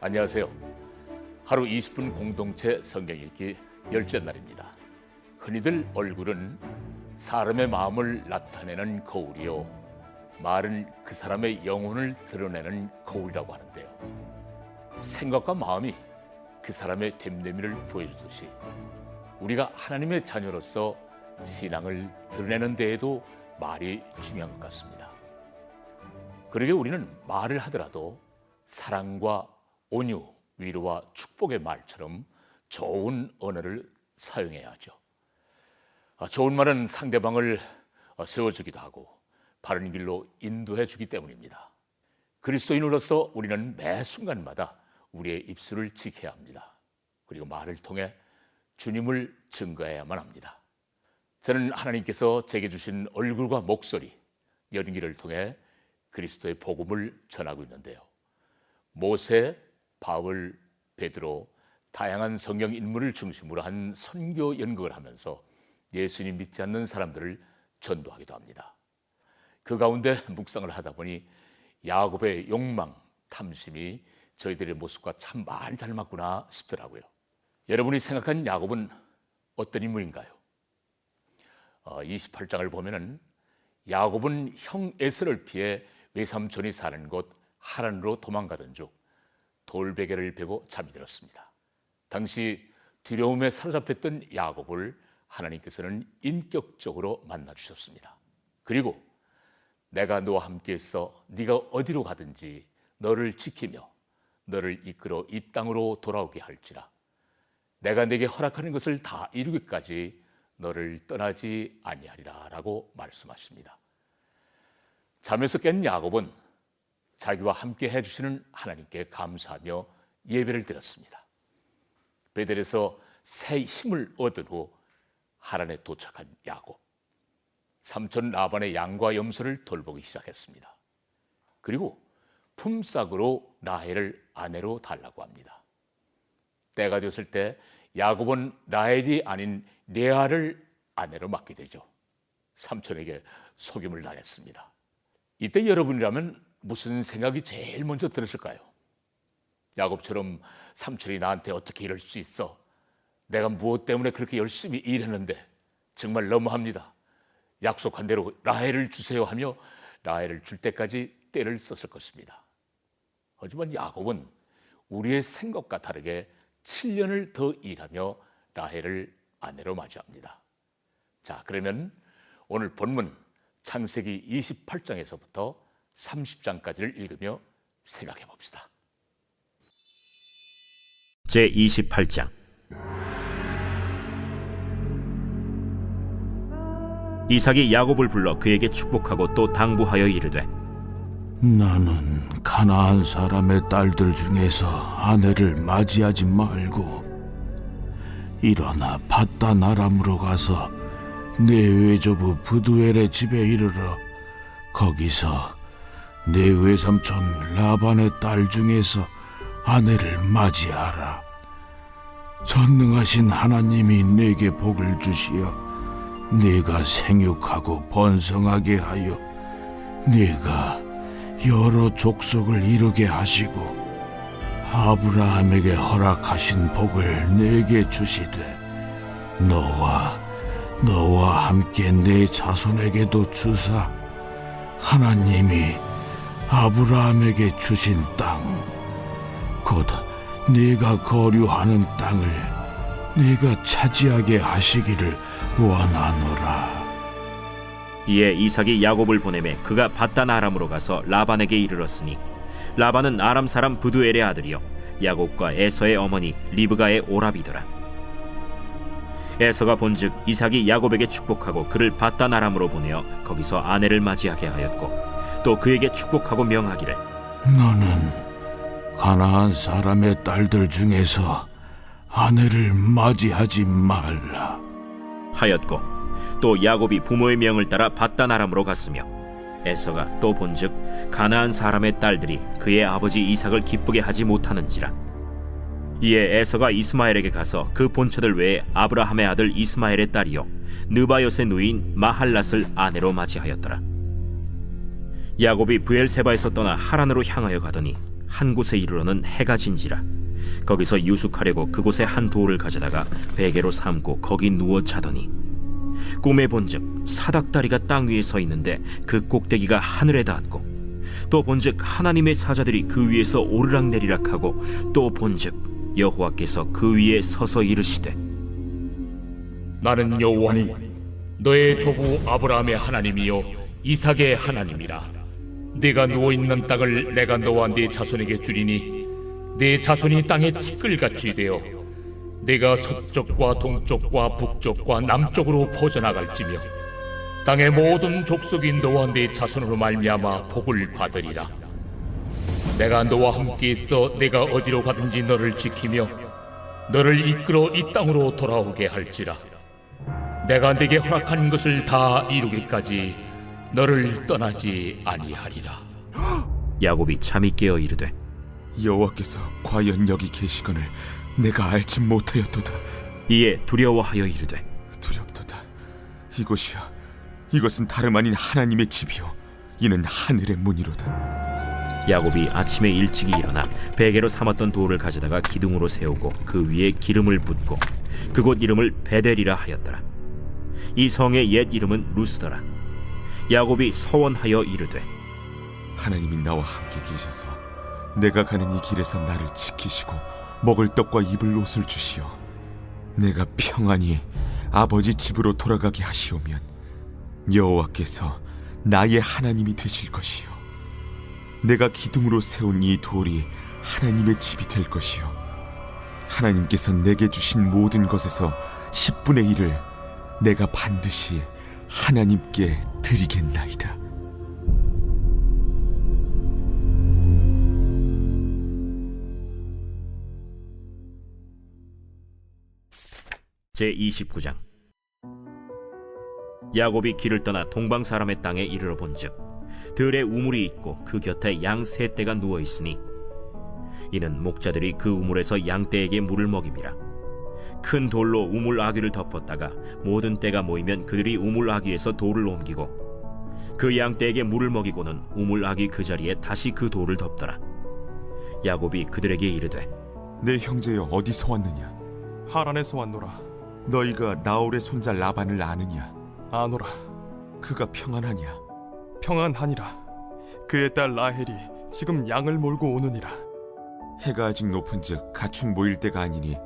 안녕하세요. 하루 20분 공동체 성경 읽기 10째 날입니다. 흔히들 얼굴은 사람의 마음을 나타내는 거울이요, 말은 그 사람의 영혼을 드러내는 거울이라고 하는데요. 생각과 마음이 그 사람의 됨됨이를 보여주듯이 우리가 하나님의 자녀로서 신앙을 드러내는 데에도 말이 중요한 것 같습니다. 그러게 우리는 말을 하더라도 사랑과 온유, 위로와 축복의 말처럼 좋은 언어를 사용해야 하죠. 좋은 말은 상대방을 세워주기도 하고 바른 길로 인도해 주기 때문입니다. 그리스도인으로서 우리는 매 순간마다 우리의 입술을 지켜야 합니다. 그리고 말을 통해 주님을 증거해야만 합니다. 저는 하나님께서 제게 주신 얼굴과 목소리, 연기를 통해 그리스도의 복음을 전하고 있는데요. 모세, 바울, 베드로, 다양한 성경 인물을 중심으로 한 선교 연극을 하면서 예수님 믿지 않는 사람들을 전도하기도 합니다. 그 가운데 묵상을 하다 보니 야곱의 욕망, 탐심이 저희들의 모습과 참 많이 닮았구나 싶더라고요. 여러분이 생각한 야곱은 어떤 인물인가요? 28장을 보면은 야곱은 형 에서를 피해 외삼촌이 사는 곳 하란으로 도망가던 중 돌베개를 베고 잠이 들었습니다. 당시 두려움에 사로잡혔던 야곱을 하나님께서는 인격적으로 만나 주셨습니다. 그리고 내가 너와 함께 있어 네가 어디로 가든지 너를 지키며 너를 이끌어 이 땅으로 돌아오게 할지라. 내가 네게 허락하는 것을 다 이루기까지 너를 떠나지 아니하리라 라고 말씀하십니다. 잠에서 깬 야곱은 자기와 함께 해주시는 하나님께 감사하며 예배를 드렸습니다. 베델에서 새 힘을 얻은 후 하란에 도착한 야곱, 삼촌 라반의 양과 염소를 돌보기 시작했습니다. 그리고 품삯으로 라헬을 아내로 달라고 합니다. 때가 되었을 때 야곱은 라헬이 아닌 레아를 아내로 맡게 되죠. 삼촌에게 속임을 당했습니다. 이때 여러분이라면 무슨 생각이 제일 먼저 들었을까요? 야곱처럼 삼촌이 나한테 어떻게 이럴 수 있어? 내가 무엇 때문에 그렇게 열심히 일했는데 정말 너무합니다. 약속한 대로 라헬을 주세요 하며 라헬을 줄 때까지 때를 썼을 것입니다. 하지만 야곱은 우리의 생각과 다르게 7년을 더 일하며 라헬을 아내로 맞이합니다. 자, 그러면 오늘 본문 창세기 28장에서부터 30장까지를 읽으며 생각해 봅시다. 제28장. 이삭이 야곱을 불러 그에게 축복하고 또 당부하여 이르되, 나는 가나안 사람의 딸들 중에서 아내를 맞이하지 말고 일어나 밧단 아람으로 가서 내 외조부 브두엘의 집에 이르러 거기서 내 외삼촌 라반의 딸 중에서 아내를 맞이하라. 전능하신 하나님이 내게 복을 주시어 네가 생육하고 번성하게 하여 네가 여러 족속을 이루게 하시고 아브라함에게 허락하신 복을 내게 주시되 너와 함께 내 자손에게도 주사 하나님이 아브라함에게 주신 땅 곧 네가 거류하는 땅을 네가 차지하게 하시기를 원하노라. 이에 이삭이 야곱을 보내매 그가 밧단 아람으로 가서 라반에게 이르렀으니 라반은 아람 사람 브두엘의 아들이요 야곱과 에서의 어머니 리브가의 오라비더라. 에서가 본즉 이삭이 야곱에게 축복하고 그를 밧단 아람으로 보내어 거기서 아내를 맞이하게 하였고 또 그에게 축복하고 명하기를, 너는 가나안 사람의 딸들 중에서 아내를 맞이하지 말라 하였고 또 야곱이 부모의 명을 따라 밧단 아람으로 갔으며 에서가 또 본즉 가나안 사람의 딸들이 그의 아버지 이삭을 기쁘게 하지 못하는지라. 이에 에서가 이스마엘에게 가서 그 본처들 외에 아브라함의 아들 이스마엘의 딸이요 느바요의 누이인 마할랏을 아내로 맞이하였더라. 야곱이 브엘세바에서 떠나 하란으로 향하여 가더니 한 곳에 이르러는 해가 진지라. 거기서 유숙하려고 그곳에 한 돌을 가져다가 베개로 삼고 거기 누워 자더니 꿈에 본즉 사닥다리가 땅 위에 서 있는데 그 꼭대기가 하늘에 닿았고, 또 본즉 하나님의 사자들이 그 위에서 오르락내리락하고, 또 본즉 여호와께서 그 위에 서서 이르시되, 나는 여호와니 너의 조부 아브라함의 하나님이요 이삭의 하나님이라. 네가 누워있는 땅을 내가 너와 네 자손에게 주리니 네 자손이 땅에 티끌같이 되어 네가 서쪽과 동쪽과 북쪽과 남쪽으로 퍼져나갈지며 땅의 모든 족속이 너와 네 자손으로 말미암아 복을 받으리라. 내가 너와 함께 있어 내가 어디로 가든지 너를 지키며 너를 이끌어 이 땅으로 돌아오게 할지라. 내가 네게 허락한 것을 다 이루기까지 너를 떠나지 아니하리라. 야곱이 잠이 깨어 이르되, 여호와께서 과연 여기 계시거늘 내가 알지 못하였도다. 이에 두려워하여 이르되, 두렵도다. 이곳이야, 이것은 다름 아닌 하나님의 집이요 이는 하늘의 문이로다. 야곱이 아침에 일찍이 일어나 베개로 삼았던 돌을 가져다가 기둥으로 세우고 그 위에 기름을 붓고 그곳 이름을 베델이라 하였더라. 이 성의 옛 이름은 루스더라. 야곱이 서원하여 이르되, 하나님이 나와 함께 계셔서 내가 가는 이 길에서 나를 지키시고 먹을 떡과 입을 옷을 주시어 내가 평안히 아버지 집으로 돌아가게 하시오면 여호와께서 나의 하나님이 되실 것이요 내가 기둥으로 세운 이 돌이 하나님의 집이 될 것이요 하나님께서 내게 주신 모든 것에서 10분의 1을 내가 반드시 하나님께 드리겠나이다. 제29장. 야곱이 길을 떠나 동방 사람의 땅에 이르러 본즉 들에 우물이 있고 그 곁에 양 세 떼가 누워 있으니 이는 목자들이 그 우물에서 양 떼에게 물을 먹임이라. 큰 돌로 우물 아귀를 덮었다가 모든 떼가 모이면 그들이 우물 아귀에서 돌을 옮기고 그 양 떼에게 물을 먹이고는 우물 아귀 그 자리에 다시 그 돌을 덮더라. 야곱이 그들에게 이르되, 내 형제여 어디서 왔느냐? 하란에서 왔노라. 너희가 나홀의 손자 라반을 아느냐? 아노라. 그가 평안하냐? 평안하니라. 그의 딸 라헬이 지금 양을 몰고 오느니라. 해가 아직 높은즉 가축 모일 때가 아니니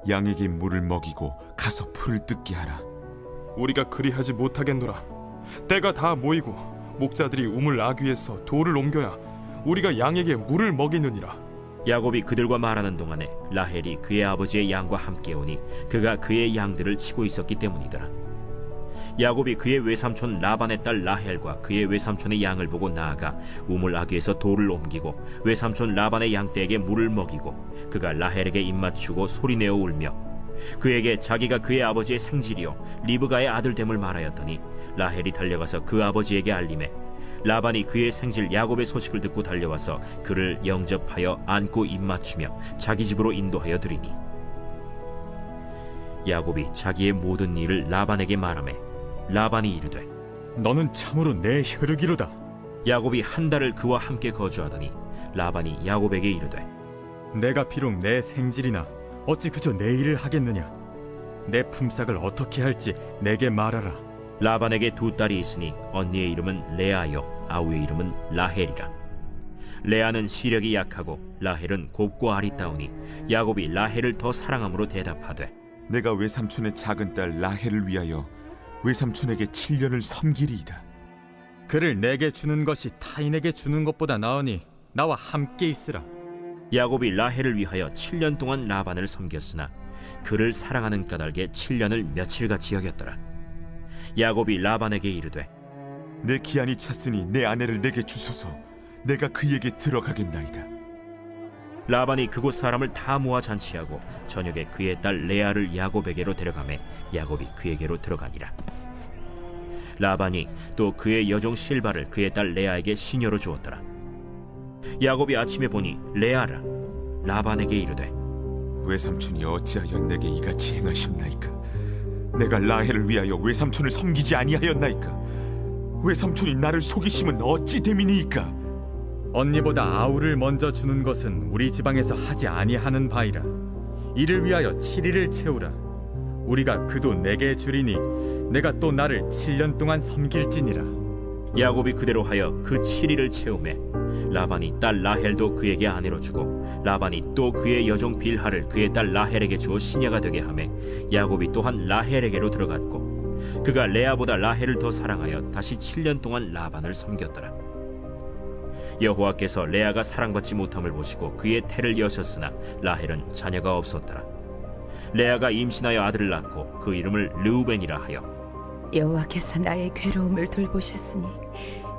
양에게 물을 먹이고 가서 풀을 뜯게 하라. 우리가 그리하지 못하겠노라. 때가 다 모이고 목자들이 우물 아귀에서 돌을 옮겨야 우리가 양에게 물을 먹이느니라. 야곱이 그들과 말하는 동안에 라헬이 그의 아버지의 양과 함께 오니 그가 그의 양들을 치고 있었기 때문이더라. 야곱이 그의 외삼촌 라반의 딸 라헬과 그의 외삼촌의 양을 보고 나아가 우물 아귀에서 돌을 옮기고 외삼촌 라반의 양떼에게 물을 먹이고 그가 라헬에게 입맞추고 소리내어 울며 그에게 자기가 그의 아버지의 생질이요 리브가의 아들됨을 말하였더니 라헬이 달려가서 그 아버지에게 알림해 라반이 그의 생질 야곱의 소식을 듣고 달려와서 그를 영접하여 안고 입맞추며 자기 집으로 인도하여 드리니 야곱이 자기의 모든 일을 라반에게 말하매 라반이 이르되, 너는 참으로 내 혈육이로다. 야곱이 한 달을 그와 함께 거주하더니 라반이 야곱에게 이르되, 내가 비록 내 생질이나 어찌 그저 내 일을 하겠느냐? 내 품삯을 어떻게 할지 내게 말하라. 라반에게 두 딸이 있으니 언니의 이름은 레아요 아우의 이름은 라헬이라. 레아는 시력이 약하고 라헬은 곱고 아리따우니 야곱이 라헬을 더 사랑함으로 대답하되, 내가 외삼촌의 작은 딸 라헬을 위하여 외삼촌에게 7년을 섬기리이다. 그를 내게 주는 것이 타인에게 주는 것보다 나으니 나와 함께 있으라. 야곱이 라헬을 위하여 7년 동안 라반을 섬겼으나 그를 사랑하는 까닭에 7년을 며칠같이 여겼더라. 야곱이 라반에게 이르되, 내 기한이 찼으니 내 아내를 내게 주소서. 내가 그에게 들어가겠나이다. 라반이 그곳 사람을 다 모아 잔치하고 저녁에 그의 딸 레아를 야곱에게로 데려가매 야곱이 그에게로 들어가니라. 라반이 또 그의 여종 실바를 그의 딸 레아에게 시녀로 주었더라. 야곱이 아침에 보니 레아라. 라반에게 이르되, 외삼촌이 어찌하여 내게 이같이 행하십나이까? 내가 라헬을 위하여 외삼촌을 섬기지 아니하였나이까? 외삼촌이 나를 속이심은 어찌 됨이니이까? 언니보다 아우를 먼저 주는 것은 우리 지방에서 하지 아니하는 바이라. 이를 위하여 7일을 채우라. 우리가 그도 내게 주리니 내가 또 나를 7년 동안 섬길지니라. 야곱이 그대로 하여 그 7일을 채우매 라반이 딸 라헬도 그에게 아내로 주고 라반이 또 그의 여종 빌하를 그의 딸 라헬에게 주어 시녀가 되게 하매 야곱이 또한 라헬에게로 들어갔고 그가 레아보다 라헬을 더 사랑하여 다시 7년 동안 라반을 섬겼더라. 여호와께서 레아가 사랑받지 못함을 보시고 그의 태를 여셨으나 라헬은 자녀가 없었더라. 레아가 임신하여 아들을 낳고 그 이름을 르우벤이라 하여 여호와께서 나의 괴로움을 돌보셨으니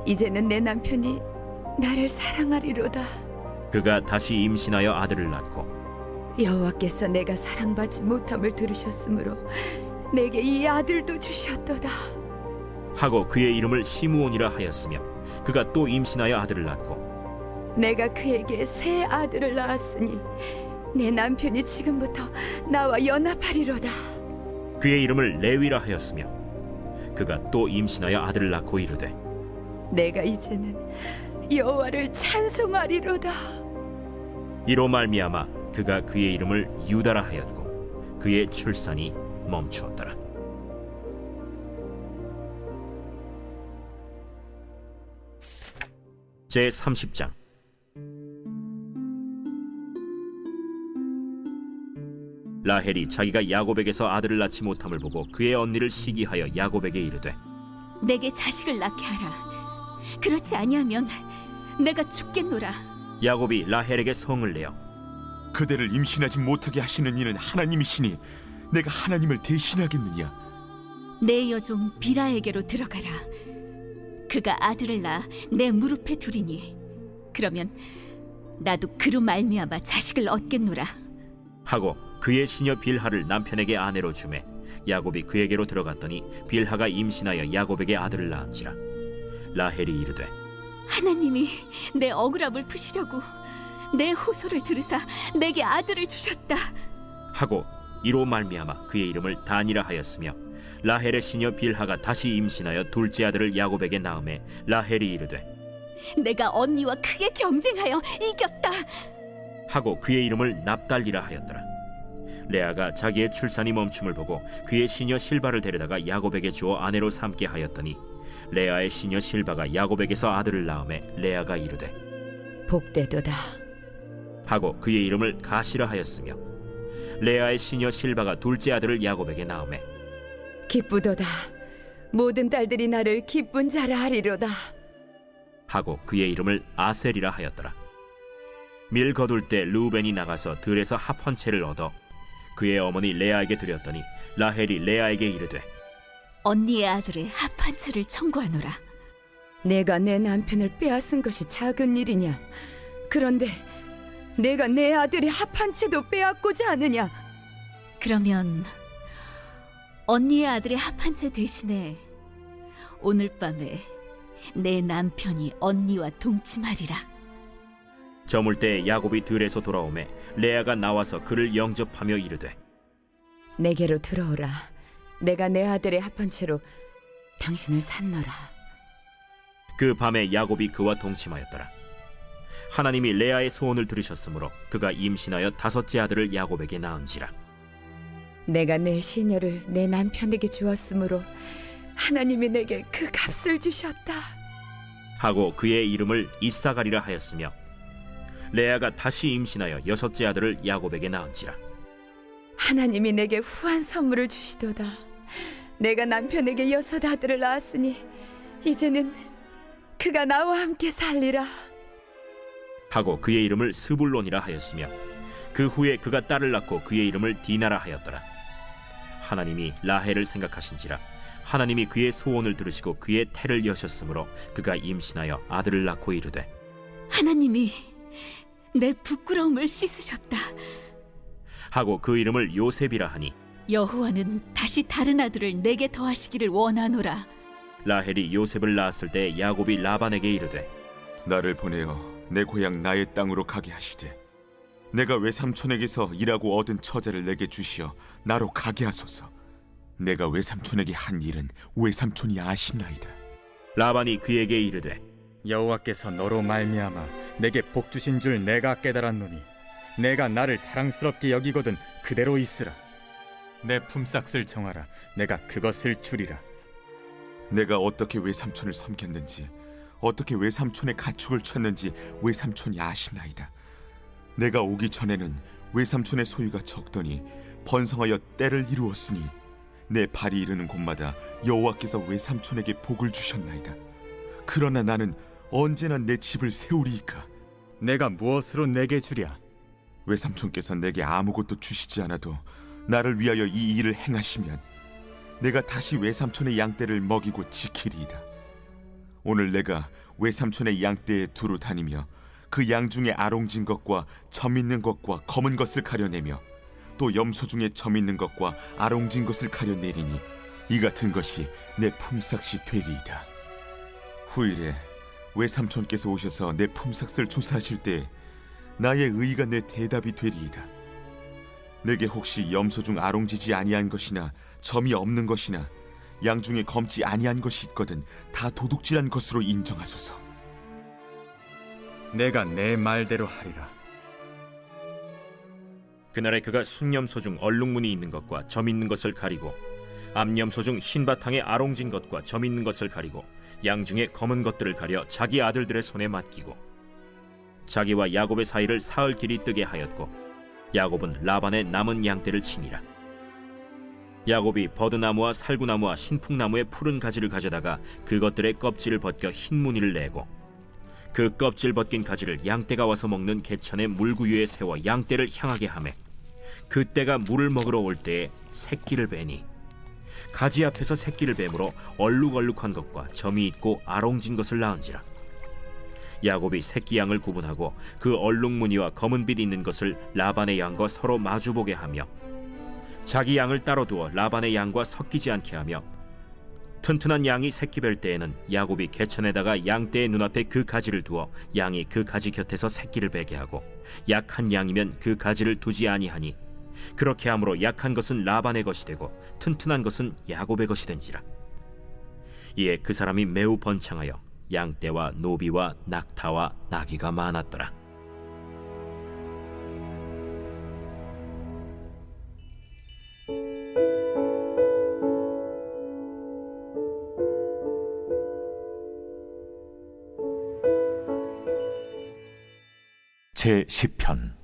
이제는 내 남편이 나를 사랑하리로다. 그가 다시 임신하여 아들을 낳고 여호와께서 내가 사랑받지 못함을 들으셨으므로 내게 이 아들도 주셨도다. 하고 그의 이름을 시므온이라 하였으며 그가 또 임신하여 아들을 낳고 내가 그에게 새 아들을 낳았으니 내 남편이 지금부터 나와 연합하리로다. 그의 이름을 레위라 하였으며 그가 또 임신하여 아들을 낳고 이르되 내가 이제는 여호와를 찬송하리로다. 이로 말미암아 그가 그의 이름을 유다라 하였고 그의 출산이 멈추었더라. 제 30장. 라헬이 자기가 야곱에게서 아들을 낳지 못함을 보고 그의 언니를 시기하여 야곱에게 이르되 내게 자식을 낳게 하라. 그렇지 아니하면 내가 죽겠노라. 야곱이 라헬에게 성을 내어 그대를 임신하지 못하게 하시는 이는 하나님이시니 내가 하나님을 대신하겠느냐? 내 여종 비라에게로 들어가라. 그가 아들을 낳아 내 무릎에 두리니 그러면 나도 그로 말미암아 자식을 얻겠노라. 하고 그의 시녀 빌하를 남편에게 아내로 주매 야곱이 그에게로 들어갔더니 빌하가 임신하여 야곱에게 아들을 낳은지라. 라헬이 이르되 하나님이 내 억울함을 푸시려고 내 호소를 들으사 내게 아들을 주셨다. 하고 이로 말미암아 그의 이름을 단이라 하였으며 라헬의 시녀 빌하가 다시 임신하여 둘째 아들을 야곱에게 낳음에 라헬이 이르되 내가 언니와 크게 경쟁하여 이겼다. 하고 그의 이름을 납달리라 하였더라. 레아가 자기의 출산이 멈춤을 보고 그의 시녀 실바를 데려다가 야곱에게 주어 아내로 삼게 하였더니 레아의 시녀 실바가 야곱에게서 아들을 낳음에 레아가 이르되 복되도다. 하고 그의 이름을 가시라 하였으며 레아의 시녀 실바가 둘째 아들을 야곱에게 낳음에 기쁘도다. 모든 딸들이 나를 기쁜 자라 하리로다. 하고 그의 이름을 아셀이라 하였더라. 밀 거둘 때 르우벤이 나가서 들에서 합 한 채를 얻어 그의 어머니 레아에게 드렸더니 라헬이 레아에게 이르되 언니의 아들의 합 한 채를 청구하노라. 내가 내 남편을 빼앗은 것이 작은 일이냐? 그런데 내가 내 아들의 합 한 채도 빼앗고자 하느냐? 그러면 언니의 아들의 합 한 채 대신에 오늘 밤에 내 남편이 언니와 동침하리라. 저물 때 야곱이 들에서 돌아오매 레아가 나와서 그를 영접하며 이르되 내게로 들어오라. 내가 내 아들의 합 한 채로 당신을 산노라. 그 밤에 야곱이 그와 동침하였더라. 하나님이 레아의 소원을 들으셨으므로 그가 임신하여 다섯째 아들을 야곱에게 낳은지라. 내가 내 시녀를 내 남편에게 주었으므로 하나님이 내게 그 값을 주셨다. 하고 그의 이름을 이사가리라 하였으며 레아가 다시 임신하여 여섯째 아들을 야곱에게 낳은지라. 하나님이 내게 후한 선물을 주시도다. 내가 남편에게 여섯 아들을 낳았으니 이제는 그가 나와 함께 살리라. 하고 그의 이름을 스불론이라 하였으며 그 후에 그가 딸을 낳고 그의 이름을 디나라 하였더라. 하나님이 라헬을 생각하신지라 하나님이 그의 소원을 들으시고 그의 태를 여셨으므로 그가 임신하여 아들을 낳고 이르되 하나님이 내 부끄러움을 씻으셨다. 하고 그 이름을 요셉이라 하니 여호와는 다시 다른 아들을 내게 더하시기를 원하노라. 라헬이 요셉을 낳았을 때 야곱이 라반에게 이르되 나를 보내어 내 고향 나의 땅으로 가게 하시되 내가 외삼촌에게서 일하고 얻은 처자를 내게 주시어 나로 가게 하소서. 내가 외삼촌에게 한 일은 외삼촌이 아시나이다. 라반이 그에게 이르되 여호와께서 너로 말미암아 내게 복 주신 줄 내가 깨달았노니 내가 나를 사랑스럽게 여기거든 그대로 있으라. 내 품삯을 정하라. 내가 그것을 주리라. 내가 어떻게 외삼촌을 섬겼는지, 어떻게 외삼촌의 가축을 쳤는지 외삼촌이 아시나이다. 내가 오기 전에는 외삼촌의 소유가 적더니 번성하여 때를 이루었으니 내 발이 이르는 곳마다 여호와께서 외삼촌에게 복을 주셨나이다. 그러나 나는 언제나 내 집을 세우리이까. 내가 무엇으로 내게 주랴? 외삼촌께서 내게 아무것도 주시지 않아도 나를 위하여 이 일을 행하시면 내가 다시 외삼촌의 양떼를 먹이고 지키리이다. 오늘 내가 외삼촌의 양떼에 두루 다니며 그 양 중에 아롱진 것과 점 있는 것과 검은 것을 가려내며 또 염소 중에 점 있는 것과 아롱진 것을 가려내리니 이 같은 것이 내 품삯이 되리이다. 후일에 외삼촌께서 오셔서 내 품삯을 조사하실 때 나의 의의가 내 대답이 되리이다. 내게 혹시 염소 중 아롱지지 아니한 것이나 점이 없는 것이나 양 중에 검지 아니한 것이 있거든 다 도둑질한 것으로 인정하소서. 내가 내 말대로 하리라. 그날에 그가 순염소 중 얼룩무늬 있는 것과 점 있는 것을 가리고 암염소 중 흰 바탕에 아롱진 것과 점 있는 것을 가리고 양 중에 검은 것들을 가려 자기 아들들의 손에 맡기고 자기와 야곱의 사이를 사흘 길이 뜨게 하였고 야곱은 라반의 남은 양떼를 치니라. 야곱이 버드나무와 살구나무와 신풍나무의 푸른 가지를 가져다가 그것들의 껍질을 벗겨 흰 무늬를 내고 그 껍질 벗긴 가지를 양떼가 와서 먹는 개천의 물구유에 세워 양떼를 향하게 하매 그때가 물을 먹으러 올 때에 새끼를 베니 가지 앞에서 새끼를 뱀으로 얼룩얼룩한 것과 점이 있고 아롱진 것을 낳은지라. 야곱이 새끼 양을 구분하고 그 얼룩무늬와 검은빛 있는 것을 라반의 양과 서로 마주보게 하며 자기 양을 따로 두어 라반의 양과 섞이지 않게 하며 튼튼한 양이 새끼 뵐 때에는 야곱이 개천에다가 양떼의 눈앞에 그 가지를 두어 양이 그 가지 곁에서 새끼를 베게 하고 약한 양이면 그 가지를 두지 아니하니 그렇게 함으로 약한 것은 라반의 것이 되고 튼튼한 것은 야곱의 것이 된지라. 이에 그 사람이 매우 번창하여 양떼와 노비와 낙타와 나귀가 많았더라. 제 10편.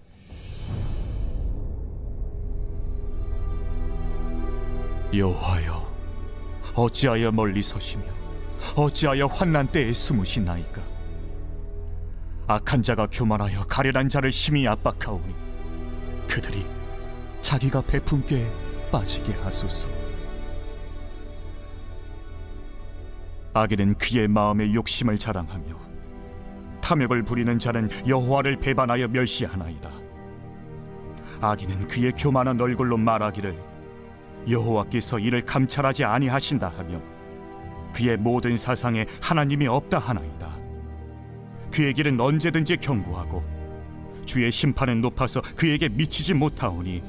여호와여, 어찌하여 멀리 서시며 어찌하여 환난 때에 숨으시나이까? 악한 자가 교만하여 가련한 자를 심히 압박하오니 그들이 자기가 베푼 꾀에 빠지게 하소서. 악인은 그의 마음의 욕심을 자랑하며 탐욕을 부리는 자는 여호와를 배반하여 멸시하나이다. 악인은 그의 교만한 얼굴로 말하기를 여호와께서 이를 감찰하지 아니하신다 하며 그의 모든 사상에 하나님이 없다 하나이다. 그의 길은 언제든지 견고하고 주의 심판은 높아서 그에게 미치지 못하오니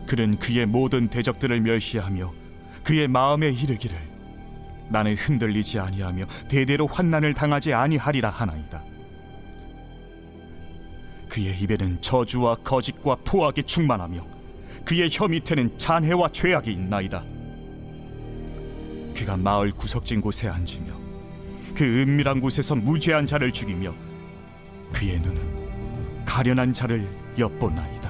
그는 그의 모든 대적들을 멸시하며 그의 마음에 이르기를 나는 흔들리지 아니하며 대대로 환난을 당하지 아니하리라 하나이다. 그의 입에는 저주와 거짓과 포악이 충만하며 그의 혀 밑에는 잔해와 죄악이 있나이다. 그가 마을 구석진 곳에 앉으며 그 은밀한 곳에서 무죄한 자를 죽이며 그의 눈은 가련한 자를 엿보나이다.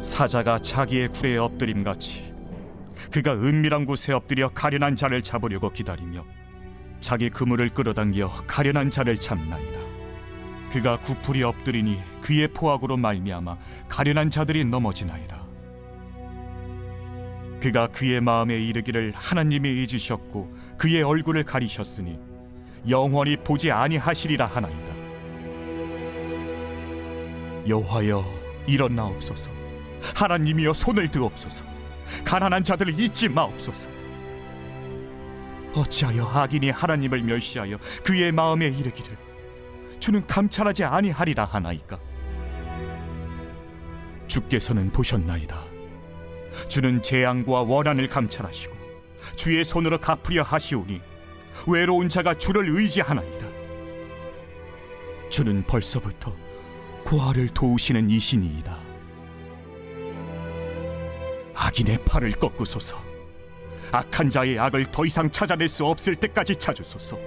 사자가 자기의 굴에 엎드림같이 그가 은밀한 곳에 엎드려 가련한 자를 잡으려고 기다리며 자기 그물을 끌어당겨 가련한 자를 잡나이다. 그가 구풀이 엎드리니 그의 포악으로 말미암아 가련한 자들이 넘어지나이다. 그가 그의 마음에 이르기를 하나님이 잊으셨고 그의 얼굴을 가리셨으니 영원히 보지 아니하시리라 하나이다. 여호와여, 일어나옵소서. 하나님이여, 손을 드옵소서. 가난한 자들을 잊지 마옵소서. 어찌하여 악인이 하나님을 멸시하여 그의 마음에 이르기를 주는 감찰하지 아니하리라 하나이까? 주께서는 보셨나이다. 주는 재앙과 원한을 감찰하시고 주의 손으로 갚으려 하시오니 외로운 자가 주를 의지하나이다. 주는 벌써부터 고아를 도우시는 이신이이다. 악인의 팔을 꺾으소서. 악한 자의 악을 더 이상 찾아낼 수 없을 때까지 찾으소서.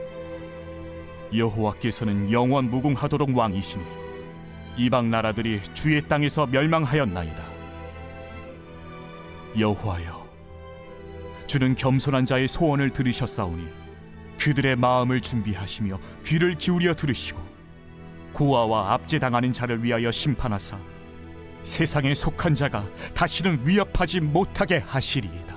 여호와께서는 영원 무궁하도록 왕이시니 이방 나라들이 주의 땅에서 멸망하였나이다. 여호와여, 주는 겸손한 자의 소원을 들으셨사오니 그들의 마음을 준비하시며 귀를 기울여 들으시고 고아와 압제당하는 자를 위하여 심판하사 세상에 속한 자가 다시는 위협하지 못하게 하시리이다.